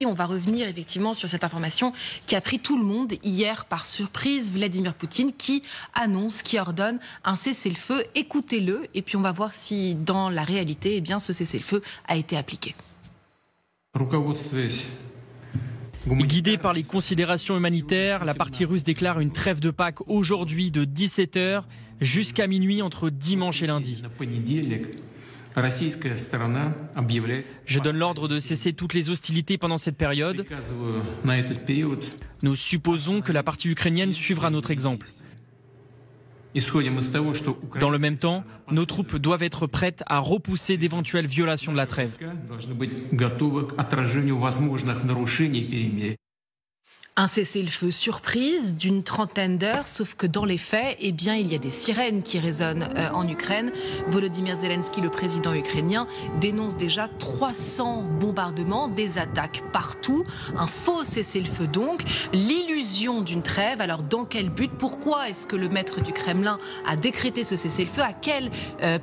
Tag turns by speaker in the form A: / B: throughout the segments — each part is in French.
A: On va revenir effectivement sur cette information qui a pris tout le monde hier par surprise. Vladimir Poutine qui annonce, qui ordonne un cessez-le-feu. Écoutez-le et puis on va voir si dans la réalité, ce cessez-le-feu a été appliqué.
B: Guidé par les considérations humanitaires, la partie russe déclare une trêve de Pâques aujourd'hui de 17h jusqu'à minuit entre dimanche et lundi. Je donne l'ordre de cesser toutes les hostilités pendant cette période. Nous supposons que la partie ukrainienne suivra notre exemple. Dans le même temps, nos troupes doivent être prêtes à repousser d'éventuelles violations de la trêve.
A: Un cessez-le-feu surprise d'une trentaine d'heures, sauf que dans les faits, il y a des sirènes qui résonnent en Ukraine. Volodymyr Zelensky, le président ukrainien, dénonce déjà 300 bombardements, des attaques partout. Un faux cessez-le-feu donc, l'illusion d'une trêve. Alors dans quel but? Pourquoi est-ce que le maître du Kremlin a décrété ce cessez-le-feu? À quelle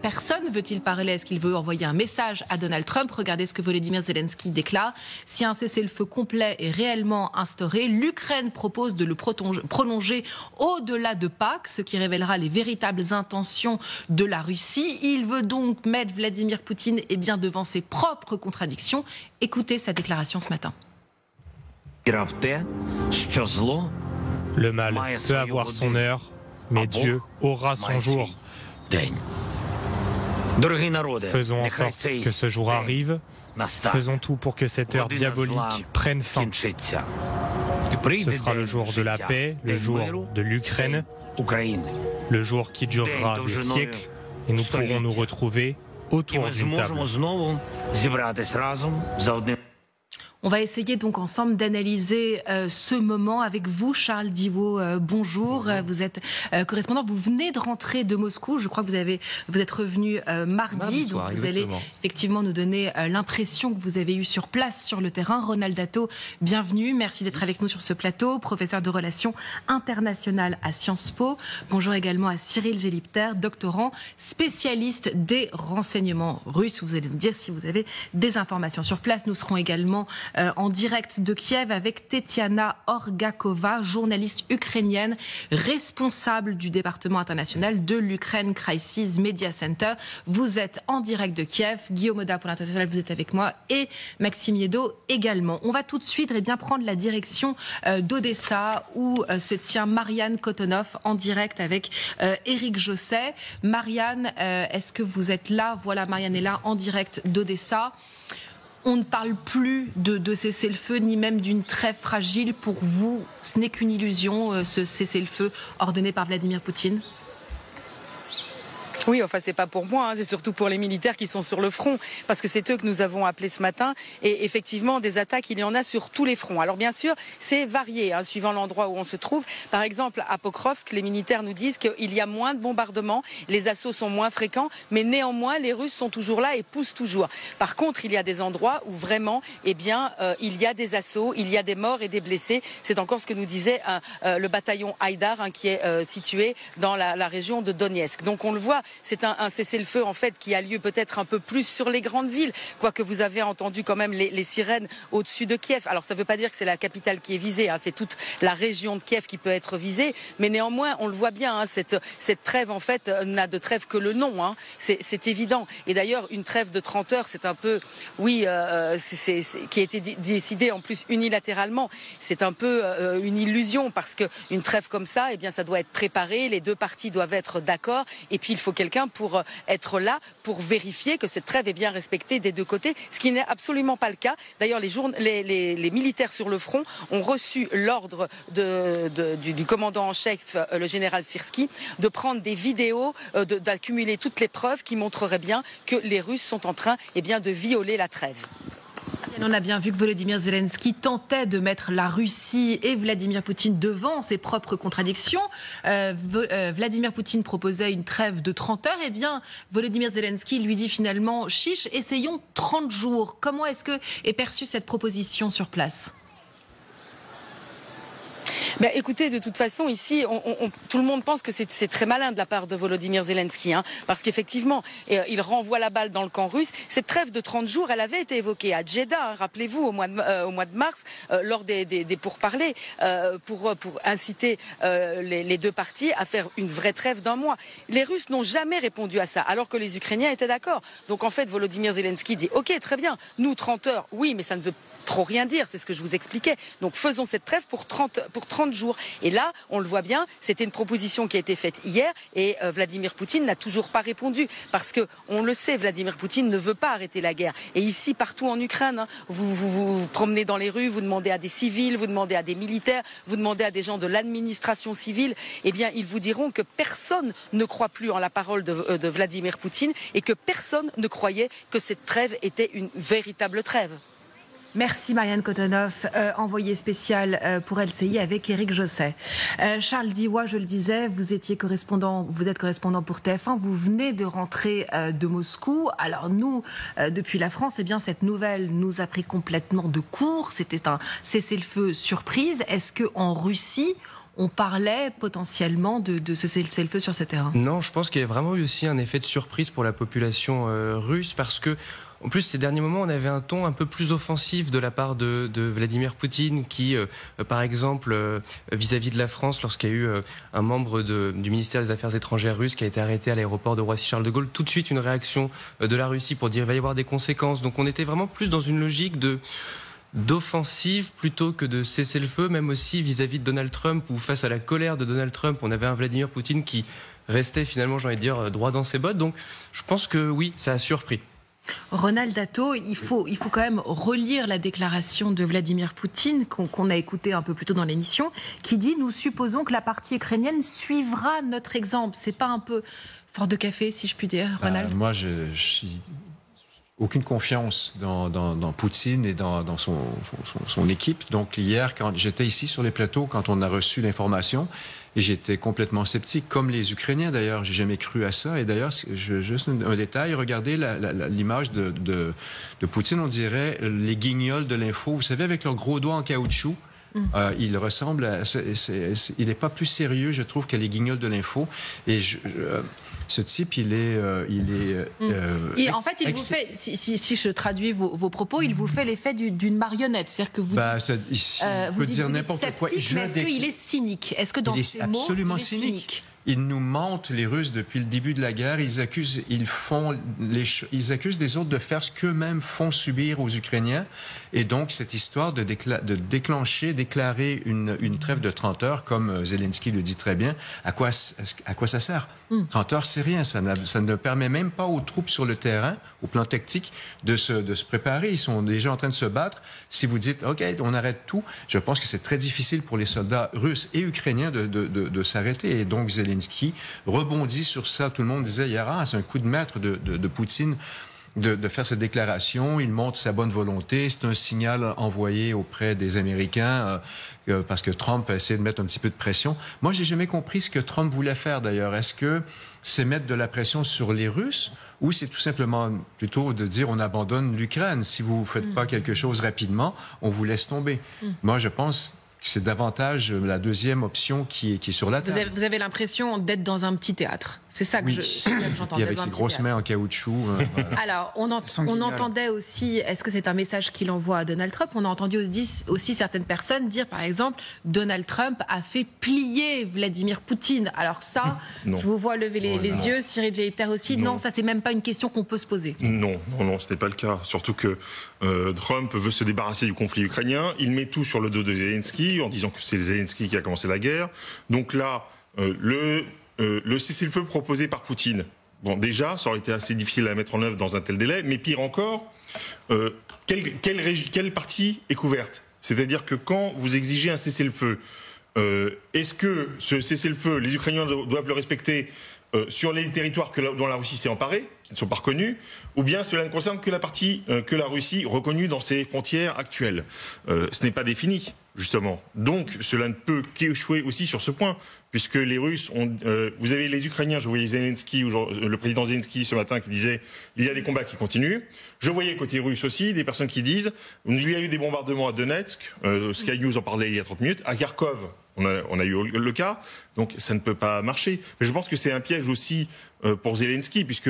A: personne veut-il parler? Est-ce qu'il veut envoyer un message à Donald Trump? Regardez ce que Volodymyr Zelensky déclare. Si un cessez-le-feu complet est réellement instauré, l'Ukraine propose de le prolonger au-delà de Pâques, ce qui révélera les véritables intentions de la Russie. Il veut donc mettre Vladimir Poutine devant ses propres contradictions. Écoutez sa déclaration ce matin.
C: Le mal peut avoir son heure, mais Dieu aura son jour. Faisons en sorte que ce jour arrive. Faisons tout pour que cette heure diabolique prenne fin. Ce sera le jour de la paix, le jour de l'Ukraine, le jour qui durera des siècles, et nous pourrons nous retrouver autour d'une table.
A: On va essayer donc ensemble d'analyser ce moment avec vous, Charles Diwo. Bonjour, vous êtes correspondant, vous venez de rentrer de Moscou, je crois que vous êtes revenu mardi, donc vous allez effectivement nous donner l'impression que vous avez eue sur place, sur le terrain. Ronald Datto, bienvenue, merci d'être avec nous sur ce plateau, professeur de relations internationales à Sciences Po. Bonjour également à Cyril Gélipter, doctorant, spécialiste des renseignements russes. Vous allez nous dire si vous avez des informations sur place. Nous serons également en direct de Kiev avec Tetiana Orgakova, journaliste ukrainienne, responsable du département international de l'Ukraine Crisis Media Center. Vous êtes en direct de Kiev. Guillaume Oda pour l'International, vous êtes avec moi, et Maxime Yedo également. On va tout de suite prendre la direction d'Odessa où se tient Marianne Kotonov en direct avec Éric Josset. Marianne, est-ce que vous êtes là? Voilà, Marianne est là en direct d'Odessa. On ne parle plus de cessez-le-feu, ni même d'une trêve fragile. Pour vous, ce n'est qu'une illusion, ce cessez-le-feu ordonné par Vladimir Poutine?
D: Oui, c'est pas pour moi, c'est surtout pour les militaires qui sont sur le front, parce que c'est eux que nous avons appelés ce matin. Et effectivement, des attaques, il y en a sur tous les fronts. Alors bien sûr, c'est varié, suivant l'endroit où on se trouve. Par exemple, à Pokrovsk, les militaires nous disent qu'il y a moins de bombardements, les assauts sont moins fréquents, mais néanmoins, les Russes sont toujours là et poussent toujours. Par contre, il y a des endroits où vraiment, il y a des assauts, il y a des morts et des blessés. C'est encore ce que nous disait le bataillon Haïdar, qui est situé dans la région de Donetsk. Donc on le voit. C'est un cessez-le-feu en fait qui a lieu peut-être un peu plus sur les grandes villes, quoique vous avez entendu quand même les sirènes au-dessus de Kiev. Alors ça ne veut pas dire que c'est la capitale qui est visée, c'est toute la région de Kiev qui peut être visée, mais néanmoins on le voit bien, cette trêve en fait n'a de trêve que le nom, c'est évident. Et d'ailleurs une trêve de 30 heures, c'est un peu, qui a été décidée en plus unilatéralement, c'est un peu une illusion, parce qu'une trêve comme ça, ça doit être préparé, les deux parties doivent être d'accord, et puis il faut quelqu'un pour être là, pour vérifier que cette trêve est bien respectée des deux côtés, ce qui n'est absolument pas le cas. D'ailleurs, les militaires sur le front ont reçu l'ordre du commandant en chef, le général Syrski, de prendre des vidéos, d'accumuler toutes les preuves qui montreraient bien que les Russes sont en train de violer la trêve.
A: On a bien vu que Volodymyr Zelensky tentait de mettre la Russie et Vladimir Poutine devant ses propres contradictions. Vladimir Poutine proposait une trêve de 30 heures. Volodymyr Zelensky lui dit finalement « Chiche, essayons 30 jours ». Comment est-ce que est perçue cette proposition sur place ?
D: Ben, écoutez, de toute façon, ici, tout le monde pense que c'est très malin de la part de Volodymyr Zelensky, parce qu'effectivement, il renvoie la balle dans le camp russe. Cette trêve de 30 jours, elle avait été évoquée à Jeddah, rappelez-vous, au mois de mars, lors des pourparlers, pour inciter les deux parties à faire une vraie trêve d'1 mois. Les Russes n'ont jamais répondu à ça, alors que les Ukrainiens étaient d'accord. Donc en fait, Volodymyr Zelensky dit « Ok, très bien, nous 30 heures, oui, mais ça ne veut trop rien dire, c'est ce que je vous expliquais. Donc faisons cette trêve pour 30 jours. » Et là, on le voit bien, c'était une proposition qui a été faite hier et Vladimir Poutine n'a toujours pas répondu. Parce que, on le sait, Vladimir Poutine ne veut pas arrêter la guerre. Et ici, partout en Ukraine, vous promenez dans les rues, vous demandez à des civils, vous demandez à des militaires, vous demandez à des gens de l'administration civile, eh bien, ils vous diront que personne ne croit plus en la parole de Vladimir Poutine et que personne ne croyait que cette trêve était une véritable trêve.
A: Merci Marianne Kotonov, envoyée spéciale pour LCI avec Éric Josset. Charles Divois, je le disais, vous êtes correspondant pour TF1, vous venez de rentrer de Moscou. Alors nous, depuis la France, eh bien cette nouvelle nous a pris complètement de court. C'était un cessez-le-feu surprise. Est-ce qu'en Russie, on parlait potentiellement de ce cessez-le-feu sur ce terrain?
E: Non, je pense qu'il y a vraiment eu aussi un effet de surprise pour la population russe parce que en plus, ces derniers moments, on avait un ton un peu plus offensif de la part de Vladimir Poutine qui, par exemple, vis-à-vis de la France, lorsqu'il y a eu un membre du ministère des Affaires étrangères russe qui a été arrêté à l'aéroport de Roissy-Charles de Gaulle, tout de suite une réaction de la Russie pour dire qu'il va y avoir des conséquences. Donc on était vraiment plus dans une logique d'offensive plutôt que de cesser le feu, même aussi vis-à-vis de Donald Trump, où face à la colère de Donald Trump, on avait un Vladimir Poutine qui restait finalement, j'ai envie de dire, droit dans ses bottes. Donc je pense que oui, ça a surpris.
A: Ronald Dato, il faut quand même relire la déclaration de Vladimir Poutine qu'on a écoutée un peu plus tôt dans l'émission, qui dit « Nous supposons que la partie ukrainienne suivra notre exemple ». C'est pas un peu fort de café, si je puis dire, Ronald?
F: Moi, je aucune confiance dans Poutine et dans son équipe. Donc hier, quand j'étais ici sur les plateaux, quand on a reçu l'information, et j'étais complètement sceptique, comme les Ukrainiens d'ailleurs, j'ai jamais cru à ça. Et d'ailleurs, juste un détail, regardez l'image de Poutine, on dirait les guignols de l'info, vous savez, avec leurs gros doigts en caoutchouc. Il ressemble à... il n'est pas plus sérieux, je trouve, que les guignols de l'info. Et ce type, il est
A: en fait, il vous fait, si je traduis vos propos, il vous fait l'effet d'une marionnette. C'est-à-dire que vous
F: peut dire n'importe quoi.
A: Mais est-ce qu'il est cynique? Est-ce que dans ces mots,
F: absolument
A: il est cynique?
F: Ils nous mentent, les Russes, depuis le début de la guerre. Ils accusent les autres de faire ce qu'eux-mêmes font subir aux Ukrainiens. Et donc, cette histoire de déclarer une trêve de 30 heures, comme Zelensky le dit très bien, à quoi ça sert? 30 heures, c'est rien. Ça ne permet même pas aux troupes sur le terrain, au plan tactique, de se préparer. Ils sont déjà en train de se battre. Si vous dites, OK, on arrête tout, je pense que c'est très difficile pour les soldats russes et ukrainiens de s'arrêter. Et donc, Zelensky rebondit sur ça. Tout le monde disait hier, c'est un coup de maître de Poutine de faire cette déclaration. Il montre sa bonne volonté. C'est un signal envoyé auprès des Américains parce que Trump a essayé de mettre un petit peu de pression. Moi, j'ai jamais compris ce que Trump voulait faire d'ailleurs. Est-ce que c'est mettre de la pression sur les Russes ou c'est tout simplement plutôt de dire on abandonne l'Ukraine. Si vous ne faites pas quelque chose rapidement, on vous laisse tomber. Moi, je pense c'est davantage la deuxième option qui est sur la table.
A: Vous avez l'impression d'être dans un petit théâtre. C'est ça que j'entends.
F: Et avec ses grosses mains en caoutchouc.
A: Voilà. Alors, on entendait aussi, est-ce que c'est un message qu'il envoie à Donald Trump? On a entendu aussi certaines personnes dire, par exemple, Donald Trump a fait plier Vladimir Poutine. Alors ça, je vous vois lever les yeux, Cyril Djeïpter aussi. Non, ça, c'est même pas une question qu'on peut se poser.
G: Non, ce n'est pas le cas. Surtout que Trump veut se débarrasser du conflit ukrainien. Il met tout sur le dos de Zelensky en disant que c'est Zelensky qui a commencé la guerre. Donc là, le cessez-le-feu proposé par Poutine, bon, déjà, ça aurait été assez difficile à mettre en œuvre dans un tel délai, mais pire encore, quelle partie est couverte? C'est-à-dire que quand vous exigez un cessez-le-feu, est-ce que ce cessez-le-feu, les Ukrainiens doivent le respecter sur les territoires dont la Russie s'est emparée, qui ne sont pas reconnus, ou bien cela ne concerne que la partie que la Russie reconnue dans ses frontières actuelles? Ce n'est pas défini, justement. Donc, cela ne peut qu'échouer aussi sur ce point. puisque les Russes ont... vous avez les Ukrainiens, je voyais Zelensky, le président Zelensky ce matin qui disait il y a des combats qui continuent. Je voyais côté russe aussi des personnes qui disent il y a eu des bombardements à Donetsk, Sky News en parlait il y a 30 minutes, à Kharkov, on a eu le cas, donc ça ne peut pas marcher. Mais je pense que c'est un piège aussi pour Zelensky, puisque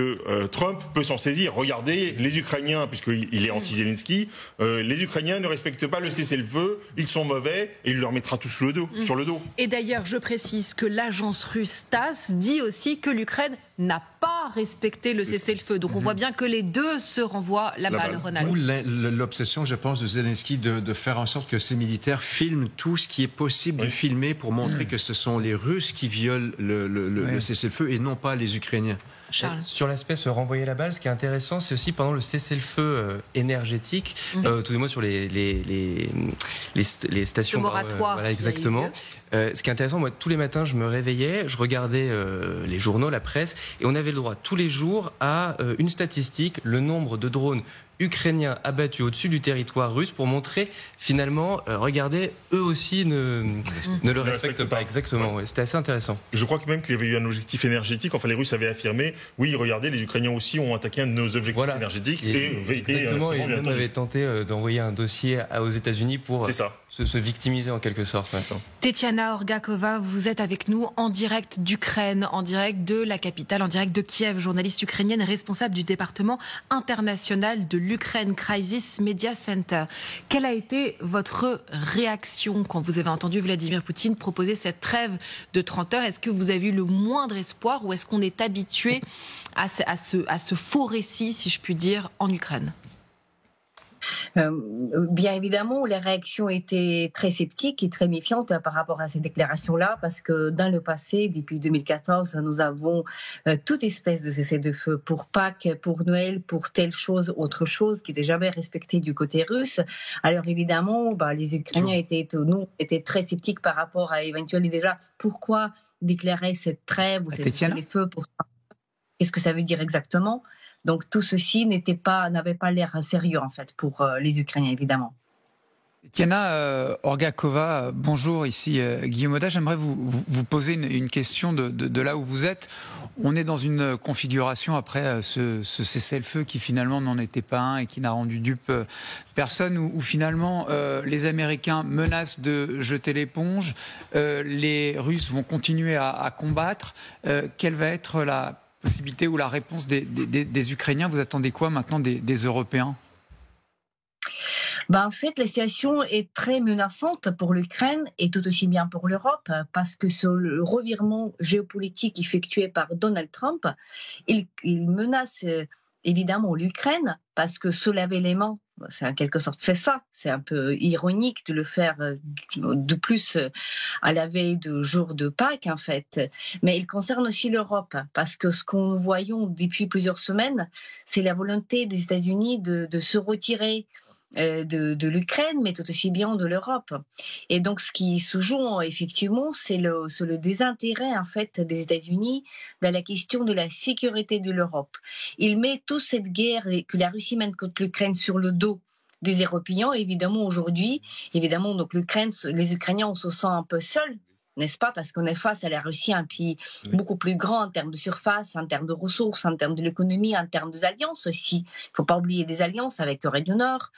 G: Trump peut s'en saisir. Regardez, les Ukrainiens, puisqu'il est anti-Zelensky, les Ukrainiens ne respectent pas le cessez-le-feu, ils sont mauvais, et il leur mettra tout sur le dos.
A: Et d'ailleurs, je précise que l'agence russe TASS dit aussi que l'Ukraine n'a pas respecté le cessez-le-feu. Donc on voit bien que les deux se renvoient la balle, Ronald.
F: D'où l'obsession, je pense, de Zelensky de faire en sorte que ses militaires filment tout ce qui est possible de filmer pour montrer que ce sont les Russes qui violent le cessez-le-feu et non pas les Ukrainiens.
A: Charles.
E: Sur l'aspect se renvoyer la balle, ce qui est intéressant, c'est aussi pendant le cessez-le-feu énergétique, tout du moins sur les stations...
A: Le moratoire.
E: Voilà, exactement. Ce qui est intéressant, moi, tous les matins, je me réveillais, je regardais les journaux, la presse, et on avait le droit tous les jours à une statistique, le nombre de drones ukrainiens abattus au-dessus du territoire russe pour montrer, finalement, regardez, eux aussi ne le respectent pas. Exactement, ouais. C'était assez intéressant.
G: Je crois que même qu'il y avait eu un objectif énergétique, enfin les Russes avaient affirmé, oui, regardez, les Ukrainiens aussi ont attaqué un de nos objectifs énergétiques.
E: Exactement, et même avait tenté d'envoyer un dossier aux États-Unis pour se victimiser en quelque sorte.
A: Tetiana Orgakova, vous êtes avec nous en direct d'Ukraine, en direct de la capitale, en direct de Kiev, journaliste ukrainienne responsable du département international de l'Ukraine Crisis Media Center. Quelle a été votre réaction quand vous avez entendu Vladimir Poutine proposer cette trêve de 30 heures? Est-ce que vous avez eu le moindre espoir ou est-ce qu'on est habitué à ce faux récit, si je puis dire, en Ukraine?
H: Bien évidemment, les réactions étaient très sceptiques et très méfiantes par rapport à ces déclarations-là, parce que dans le passé, depuis 2014, nous avons toute espèce de cessez-le-feu pour Pâques, pour Noël, pour telle chose, autre chose, qui n'était jamais respectée du côté russe. Alors évidemment, les Ukrainiens étaient très sceptiques par rapport à éventuellement déjà pourquoi déclarer cette trêve ou cette cessez-le-feu pour... Qu'est-ce que ça veut dire exactement? Donc tout ceci n'avait pas l'air sérieux en fait pour les Ukrainiens évidemment.
I: Tetiana Orgakova, bonjour, ici Guillaume Oda. J'aimerais vous poser une question de là où vous êtes. On est dans une configuration après ce cessez-le-feu qui finalement n'en était pas un et qui n'a rendu dupe personne, où finalement les Américains menacent de jeter l'éponge, les Russes vont continuer à combattre. Quelle va être la possibilité ou la réponse des Ukrainiens? Vous attendez quoi maintenant des Européens?
H: En fait, la situation est très menaçante pour l'Ukraine et tout aussi bien pour l'Europe, parce que le revirement géopolitique effectué par Donald Trump, il menace évidemment l'Ukraine, parce que se laver les mains, c'est en quelque sorte, c'est un peu ironique de le faire de plus à la veille du jour de Pâques en fait, mais il concerne aussi l'Europe, parce que ce qu'on voyons depuis plusieurs semaines, c'est la volonté des États-Unis de se retirer de l'Ukraine, mais tout aussi bien de l'Europe. Et donc, ce qui se joue effectivement, c'est le désintérêt en fait des États-Unis dans la question de la sécurité de l'Europe. Il met toute cette guerre que la Russie mène contre l'Ukraine sur le dos des Européens. Évidemment, aujourd'hui, donc les Ukrainiens, on se sent un peu seuls, n'est-ce pas? Parce qu'on est face à la Russie, un pays beaucoup plus grand en termes de surface, en termes de ressources, en termes de l'économie, en termes des alliances aussi. Il ne faut pas oublier des alliances avec Corée du Nord,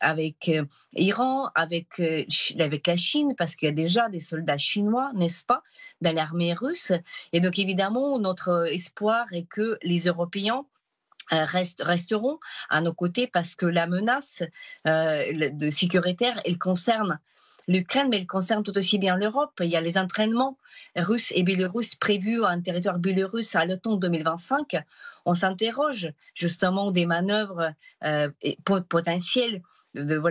H: avec Iran, avec la Chine, parce qu'il y a déjà des soldats chinois, n'est-ce pas, dans l'armée russe. Et donc évidemment, notre espoir est que les Européens resteront à nos côtés, parce que la menace sécuritaire, elle concerne l'Ukraine, mais elle concerne tout aussi bien l'Europe. Il y a les entraînements russes et biélorusses prévus en territoire biélorusse à l'automne 2025. On s'interroge justement des manœuvres potentielles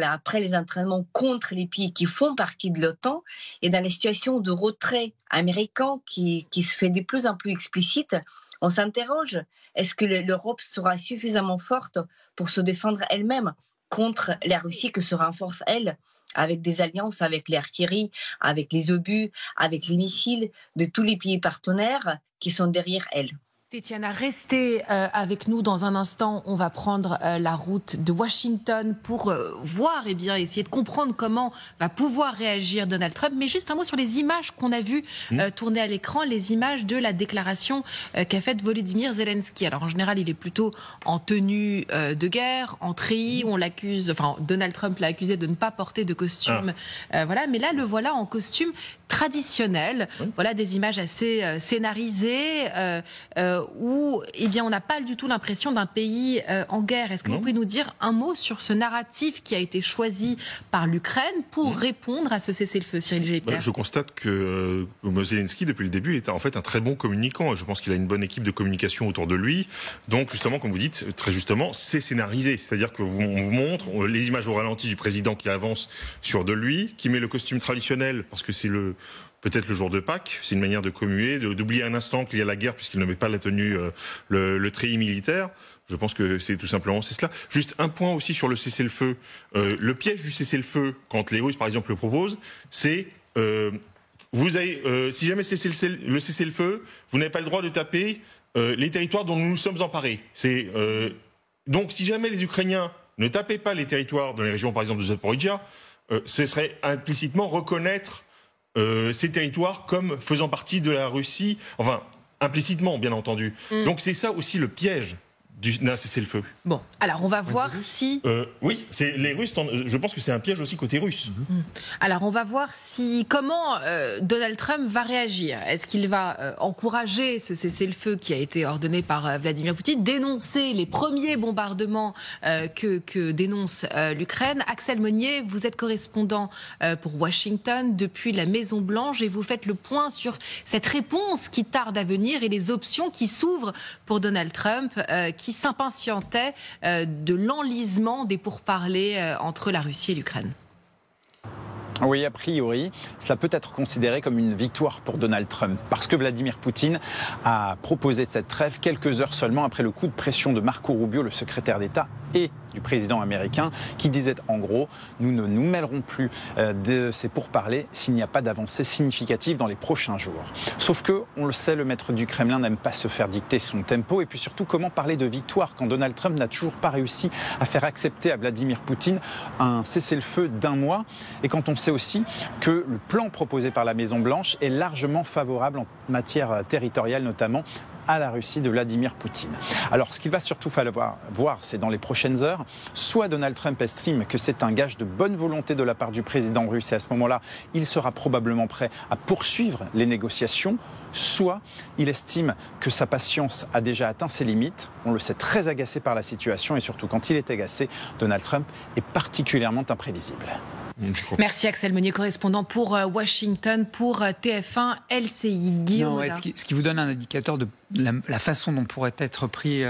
H: après les entraînements contre les pays qui font partie de l'OTAN, et dans la situation de retrait américain qui se fait de plus en plus explicite, on s'interroge, est-ce que l'Europe sera suffisamment forte pour se défendre elle-même contre la Russie, que se renforce elle, avec des alliances avec l'artillerie, avec les obus, avec les missiles de tous les pays partenaires qui sont derrière elle?
A: Tétiana, restez avec nous dans un instant. On va prendre la route de Washington pour voir, essayer de comprendre comment va pouvoir réagir Donald Trump. Mais juste un mot sur les images qu'on a vues tourner à l'écran, les images de la déclaration qu'a faite Volodymyr Zelensky. Alors en général, il est plutôt en tenue de guerre, en treillis. On l'accuse, Donald Trump l'a accusé de ne pas porter de costume. Voilà, mais là, le voilà en costume traditionnel. Voilà des images assez scénarisées. Où on n'a pas du tout l'impression d'un pays en guerre. Est-ce que vous pouvez nous dire un mot sur ce narratif qui a été choisi par l'Ukraine pour répondre à ce cessez-le-feu, Cyril Gépierre?
G: Je constate que Zelensky, depuis le début, est en fait un très bon communicant. Je pense qu'il a une bonne équipe de communication autour de lui. Donc, justement, comme vous dites, très justement, c'est scénarisé. C'est-à-dire qu'on vous montre les images au ralenti du président qui avance sur de lui, qui met le costume traditionnel, parce que c'est peut-être le jour de Pâques, c'est une manière de commuer, d'oublier un instant qu'il y a la guerre puisqu'il ne met pas la tenue, le treillis militaire. Je pense que c'est tout simplement cela. Juste un point aussi sur le cessez-le-feu. Le piège du cessez-le-feu, quand les Russes par exemple le proposent, c'est si jamais c'est le cessez-le-feu, vous n'avez pas le droit de taper les territoires dont nous nous sommes emparés. Donc si jamais les Ukrainiens ne tapaient pas les territoires dans les régions par exemple de Zaporizhia, ce serait implicitement reconnaître ces territoires comme faisant partie de la Russie, implicitement bien entendu. Donc c'est ça aussi le piège d'un cessez-le-feu.
A: Bon, alors on va voir si...
G: oui, les Russes, je pense que c'est un piège aussi côté russe.
A: Alors on va voir comment Donald Trump va réagir. Est-ce qu'il va encourager ce cessez-le-feu qui a été ordonné par Vladimir Poutine, dénoncer les premiers bombardements que dénonce l'Ukraine? Axel Monnier, vous êtes correspondant pour Washington depuis la Maison-Blanche et vous faites le point sur cette réponse qui tarde à venir et les options qui s'ouvrent pour Donald Trump, qui s'impatientait de l'enlisement des pourparlers entre la Russie et l'Ukraine.
J: Oui, a priori, cela peut être considéré comme une victoire pour Donald Trump, parce que Vladimir Poutine a proposé cette trêve quelques heures seulement après le coup de pression de Marco Rubio, le secrétaire d'État, et du président américain, qui disait en gros « Nous ne nous mêlerons plus de ces pourparlers s'il n'y a pas d'avancée significative dans les prochains jours ». Sauf que, on le sait, le maître du Kremlin n'aime pas se faire dicter son tempo, et puis surtout, comment parler de victoire quand Donald Trump n'a toujours pas réussi à faire accepter à Vladimir Poutine un cessez-le-feu d'1 mois, et quand on sait aussi que le plan proposé par la Maison-Blanche est largement favorable en matière territoriale, notamment à la Russie de Vladimir Poutine. Alors, ce qu'il va surtout falloir voir, c'est dans les prochaines heures, soit Donald Trump estime que c'est un gage de bonne volonté de la part du président russe, et à ce moment-là, il sera probablement prêt à poursuivre les négociations, soit il estime que sa patience a déjà atteint ses limites. On le sait, très agacé par la situation, et surtout quand il est agacé, Donald Trump est particulièrement imprévisible.
A: Merci Axel Monnier, correspondant pour Washington, pour TF1 LCI. Guillaume.
I: Ce qui vous donne un indicateur de la façon dont pourrait être pris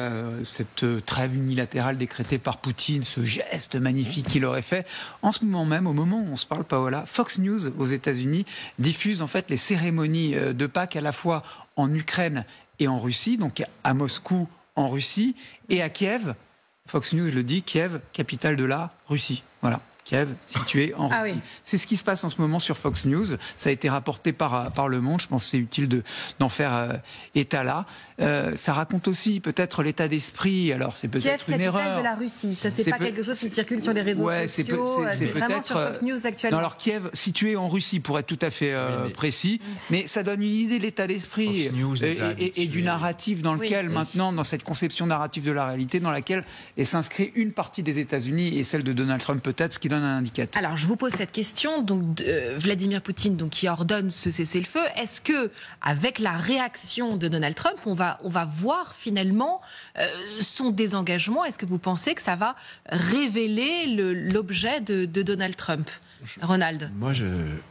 I: cette trêve unilatérale décrétée par Poutine, ce geste magnifique qu'il aurait fait. En ce moment même, au moment où on se parle, Paola, Fox News aux États-Unis diffuse en fait les cérémonies de Pâques à la fois en Ukraine et en Russie, donc à Moscou en Russie et à Kiev. Fox News le dit, Kiev, capitale de la Russie. Voilà. Kiev, situé en Russie. Oui. C'est ce qui se passe en ce moment sur Fox News. Ça a été rapporté par Le Monde. Je pense que c'est utile d'en faire état là. Ça raconte aussi peut-être l'état d'esprit. Alors c'est peut-être
A: Kiev,
I: une erreur.
A: Capitale de la Russie. Ça, c'est pas quelque chose qui circule sur les réseaux sociaux. C'est vraiment sur Fox News actuellement.
I: Non, alors Kiev, situé en Russie, pour être tout à fait précis. Mais ça donne une idée de l'état d'esprit et du narratif dans lequel maintenant, dans cette conception narrative de la réalité, dans laquelle s'inscrit une partie des États-Unis et celle de Donald Trump peut-être, ce qui donne un indicateur.
A: Alors, je vous pose cette question. Donc, Vladimir Poutine, qui ordonne ce cessez-le-feu, est-ce que, avec la réaction de Donald Trump, on va voir finalement son désengagement? Est-ce que vous pensez que ça va révéler l'objet de Donald Trump? Ronald.
F: Moi,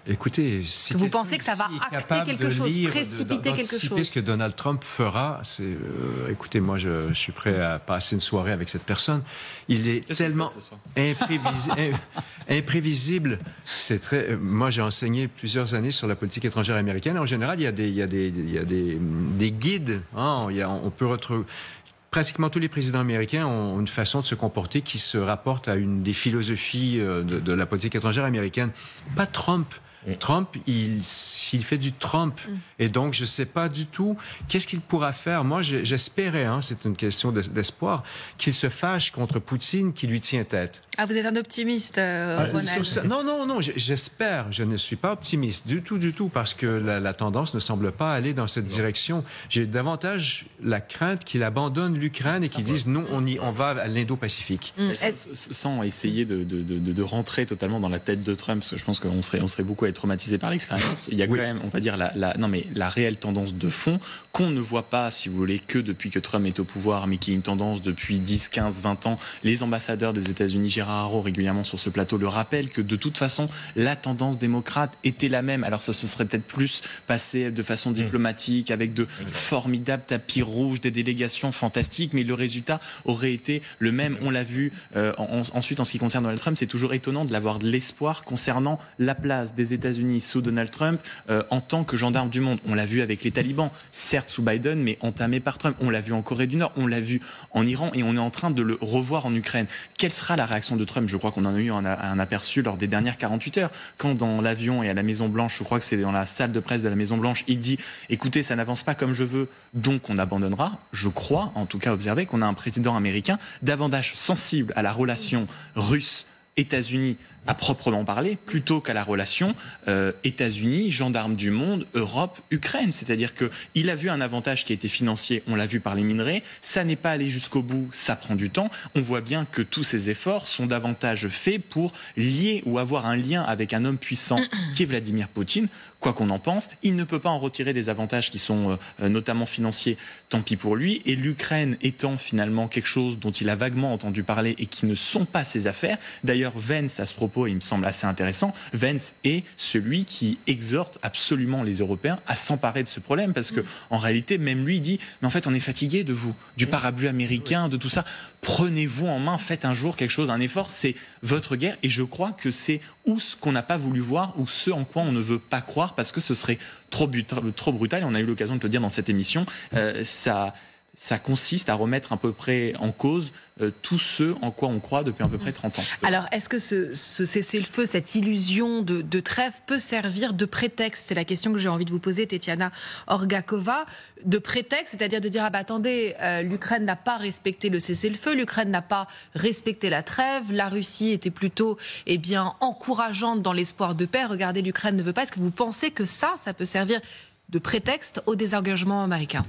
F: écoutez, si
A: vous pensez que ça va acter quelque chose, précipiter quelque chose?
F: Ce que Donald Trump fera, c'est, écoutez, moi, je suis prêt à passer une soirée avec cette personne. Il est tellement imprévisible. C'est très. Moi, j'ai enseigné plusieurs années sur la politique étrangère américaine. En général, il y a des guides. Hein, on peut retrouver. Pratiquement tous les présidents américains ont une façon de se comporter qui se rapporte à une des philosophies de la politique étrangère américaine. Pas Trump. Trump, il fait du Trump. Et donc, je ne sais pas du tout qu'est-ce qu'il pourra faire. Moi, j'espérais, c'est une question d'espoir, qu'il se fâche contre Poutine qui lui tient tête.
A: Ah, vous êtes un optimiste, Ronald.
F: Non, j'espère. Je ne suis pas optimiste du tout, parce que la tendance ne semble pas aller dans cette direction. J'ai davantage la crainte qu'il abandonne l'Ukraine et qu'il dise non, on va à l'Indo-Pacifique.
K: Sans essayer de rentrer totalement dans la tête de Trump, parce que je pense qu'on serait beaucoup à être traumatisé par l'expérience. Il y a quand même, on va dire, la réelle tendance de fond qu'on ne voit pas, si vous voulez, que depuis que Trump est au pouvoir, mais qui est une tendance depuis 10, 15, 20 ans. Les ambassadeurs des États-Unis, Gérard Haro, régulièrement sur ce plateau, le rappellent que de toute façon, la tendance démocrate était la même. Alors ça se serait peut-être plus passé de façon diplomatique, avec de formidables tapis rouges, des délégations fantastiques, mais le résultat aurait été le même. On l'a vu ensuite en ce qui concerne Donald Trump, c'est toujours étonnant de l'avoir de l'espoir concernant la place des États-Unis sous Donald Trump en tant que gendarme du monde. On l'a vu avec les talibans, certes sous Biden, mais entamé par Trump. On l'a vu en Corée du Nord, on l'a vu en Iran et on est en train de le revoir en Ukraine. Quelle sera la réaction de Trump? Je crois qu'on en a eu un aperçu lors des dernières 48 heures. Quand dans l'avion et à la Maison-Blanche, je crois que c'est dans la salle de presse de la Maison-Blanche, il dit « Écoutez, ça n'avance pas comme je veux, donc on abandonnera ». Je crois, en tout cas, observer qu'on a un président américain davantage sensible à la relation russe-États-Unis à proprement parler, plutôt qu'à la relation États-Unis, gendarme du monde, Europe, Ukraine. C'est-à-dire qu'il a vu un avantage qui a été financier, on l'a vu par les minerais, ça n'est pas allé jusqu'au bout, ça prend du temps. On voit bien que tous ces efforts sont davantage faits pour lier ou avoir un lien avec un homme puissant qui est Vladimir Poutine. Quoi qu'on en pense, il ne peut pas en retirer des avantages qui sont notamment financiers, tant pis pour lui. Et l'Ukraine étant finalement quelque chose dont il a vaguement entendu parler et qui ne sont pas ses affaires. D'ailleurs, Vance, à ce propos, il me semble assez intéressant, Vance est celui qui exhorte absolument les Européens à s'emparer de ce problème, parce que en réalité, même lui dit, mais en fait, on est fatigué de vous, du parapluie américain, de tout ça. Prenez-vous en main, faites un jour quelque chose, un effort, c'est votre guerre. Et je crois que c'est ou ce qu'on n'a pas voulu voir, ou ce en quoi on ne veut pas croire, parce que ce serait trop brutal, et on a eu l'occasion de le dire dans cette émission, ça consiste à remettre à peu près en cause tout ce en quoi on croit depuis à peu près 30 ans.
A: Alors, est-ce que ce cessez-le-feu, cette illusion de trêve peut servir de prétexte? C'est la question que j'ai envie de vous poser, Tetiana Orgakova. De prétexte, c'est-à-dire de dire, attendez, l'Ukraine n'a pas respecté le cessez-le-feu, l'Ukraine n'a pas respecté la trêve, la Russie était plutôt encourageante dans l'espoir de paix, regardez, l'Ukraine ne veut pas. Est-ce que vous pensez que ça peut servir de prétexte au désengagement américain?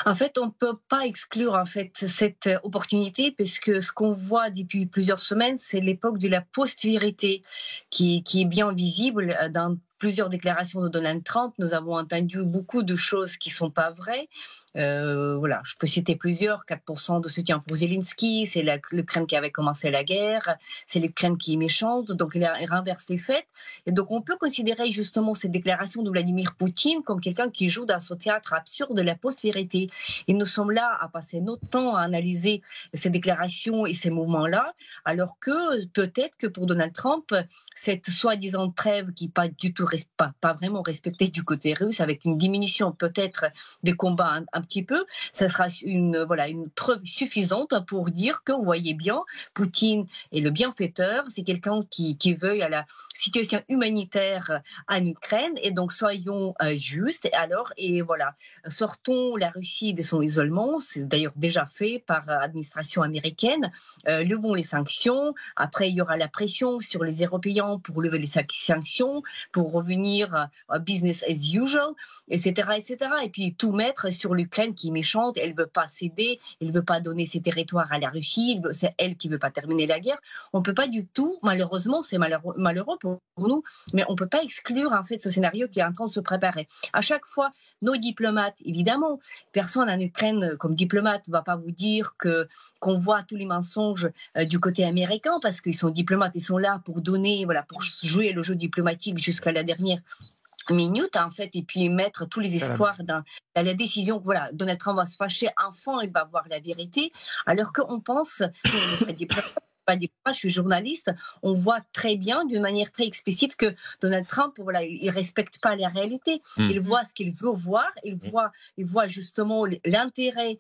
H: En fait, on ne peut pas exclure cette opportunité, puisque ce qu'on voit depuis plusieurs semaines, c'est l'époque de la post-vérité qui est bien visible dans plusieurs déclarations de Donald Trump. Nous avons entendu beaucoup de choses qui ne sont pas vraies. Je peux citer plusieurs. 4% de soutien pour Zelensky, c'est l'Ukraine qui avait commencé la guerre, c'est l'Ukraine qui est méchante, donc il renverse les faits. Et donc on peut considérer justement cette déclaration de Vladimir Poutine comme quelqu'un qui joue dans ce théâtre absurde de la post-vérité. Et nous sommes là à passer notre temps à analyser ces déclarations et ces mouvements-là, alors que peut-être que pour Donald Trump, cette soi-disant trêve qui n'est pas vraiment respectée du côté russe, avec une diminution peut-être des combats un petit peu, ça sera une preuve suffisante pour dire que, vous voyez bien, Poutine est le bienfaiteur, c'est quelqu'un qui veuille à la situation humanitaire en Ukraine, et donc soyons justes. Sortons la Russie de son isolement, c'est d'ailleurs déjà fait par l'administration américaine, levons les sanctions, après il y aura la pression sur les Européens pour lever les sanctions, pour revenir à business as usual, etc., etc., et puis tout mettre sur l'Ukraine qui est méchante, elle ne veut pas céder, elle ne veut pas donner ses territoires à la Russie, c'est elle qui ne veut pas terminer la guerre. On ne peut pas du tout, malheureusement, c'est malheureux pour nous, mais on ne peut pas exclure ce scénario qui est en train de se préparer. À chaque fois, nos diplomates, évidemment, personne en Ukraine comme diplomate ne va pas vous dire qu'on voit tous les mensonges du côté américain, parce qu'ils sont diplomates, ils sont là pour pour jouer le jeu diplomatique jusqu'à la dernière minute, et puis mettre tous les espoirs dans la décision. Donald Trump va se fâcher, enfin il va voir la vérité, alors qu'on pense pas je suis journaliste, on voit très bien, d'une manière très explicite, que Donald Trump, voilà, il respecte pas la réalité. Il voit ce qu'il veut voir, il voit justement l'intérêt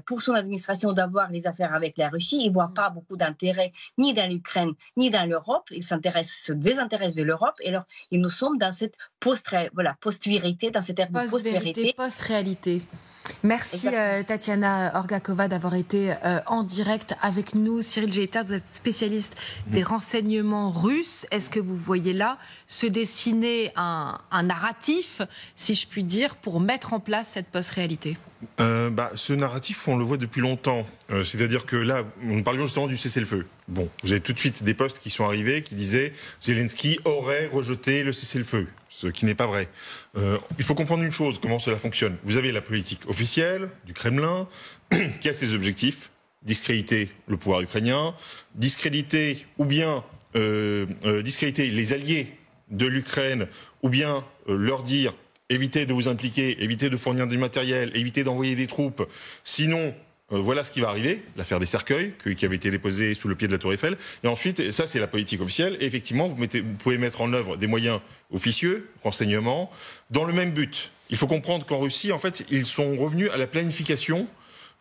H: pour son administration d'avoir les affaires avec la Russie. Il voit pas beaucoup d'intérêt ni dans l'Ukraine ni dans l'Europe. Il se désintéresse de l'Europe. Et alors, nous sommes dans cette post-vérité, dans cette ère de post-vérité.
A: Post-réalité. Merci Tatiana Orgakova d'avoir été en direct avec nous. Cyril Géter, vous êtes spécialiste des renseignements russes. Est-ce que vous voyez là se dessiner un narratif, si je puis dire, pour mettre en place cette post-réalité ?
G: Ce narratif, on le voit depuis longtemps. C'est-à-dire que là, nous parlions justement du cessez-le-feu. Bon, vous avez tout de suite des posts qui sont arrivés qui disaient Zelensky aurait rejeté le cessez-le-feu, ce qui n'est pas vrai. Il faut comprendre une chose, comment cela fonctionne. Vous avez la politique officielle du Kremlin qui a ses objectifs, discréditer le pouvoir ukrainien, discréditer les alliés de l'Ukraine, ou bien leur dire évitez de vous impliquer, évitez de fournir du matériel, évitez d'envoyer des troupes, sinon voilà ce qui va arriver, l'affaire des cercueils qui avait été déposée sous le pied de la Tour Eiffel. Et ensuite, ça c'est la politique officielle. Et effectivement, vous pouvez mettre en œuvre des moyens officieux, renseignements, dans le même but. Il faut comprendre qu'en Russie, en fait, ils sont revenus à la planification.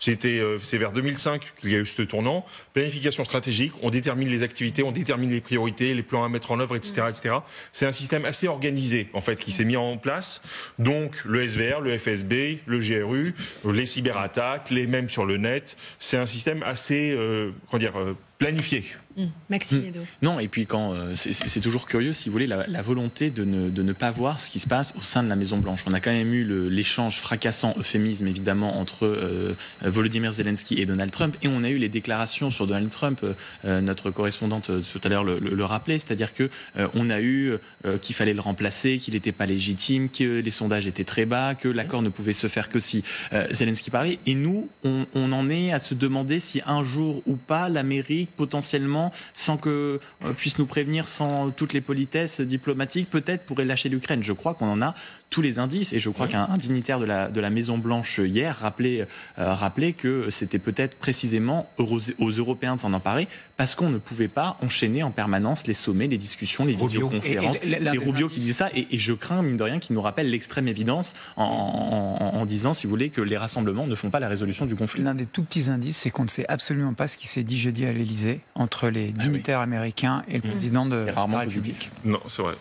G: C'est vers 2005 qu'il y a eu ce tournant. Planification stratégique, on détermine les activités, on détermine les priorités, les plans à mettre en œuvre, etc., etc. C'est un système assez organisé, en fait, qui s'est mis en place. Donc, le SVR, le FSB, le GRU, les cyberattaques, les mêmes sur le net. C'est un système assez, planifié.
A: Maxime Edo.
K: Non, et puis c'est toujours curieux, si vous voulez, la volonté de ne pas voir ce qui se passe au sein de la Maison-Blanche. On a quand même eu l'échange fracassant, euphémisme évidemment, entre Volodymyr Zelensky et Donald Trump, et on a eu les déclarations sur Donald Trump, notre correspondante tout à l'heure le rappelait, c'est-à-dire que on a eu qu'il fallait le remplacer, qu'il n'était pas légitime, que les sondages étaient très bas, que l'accord ne pouvait se faire que si Zelensky parlait, et nous, on en est à se demander si un jour ou pas l'Amérique, potentiellement, sans que puisse nous prévenir, sans toutes les politesses diplomatiques, peut-être pourrait lâcher l'Ukraine. Je crois qu'on en a tous les indices, et je crois qu'un dignitaire de la Maison-Blanche hier rappelait que c'était peut-être précisément aux Européens de s'en emparer, parce qu'on ne pouvait pas enchaîner en permanence les sommets, les discussions, les visioconférences. C'est Rubio qui disait ça, et je crains, mine de rien, qu'il nous rappelle l'extrême évidence en disant, si vous voulez, que les rassemblements ne font pas la résolution du conflit.
I: L'un des tout petits indices, c'est qu'on ne sait absolument pas ce qui s'est dit jeudi à l'Élysée entre les dignitaires américains et le président de la République.
G: Non, c'est vrai.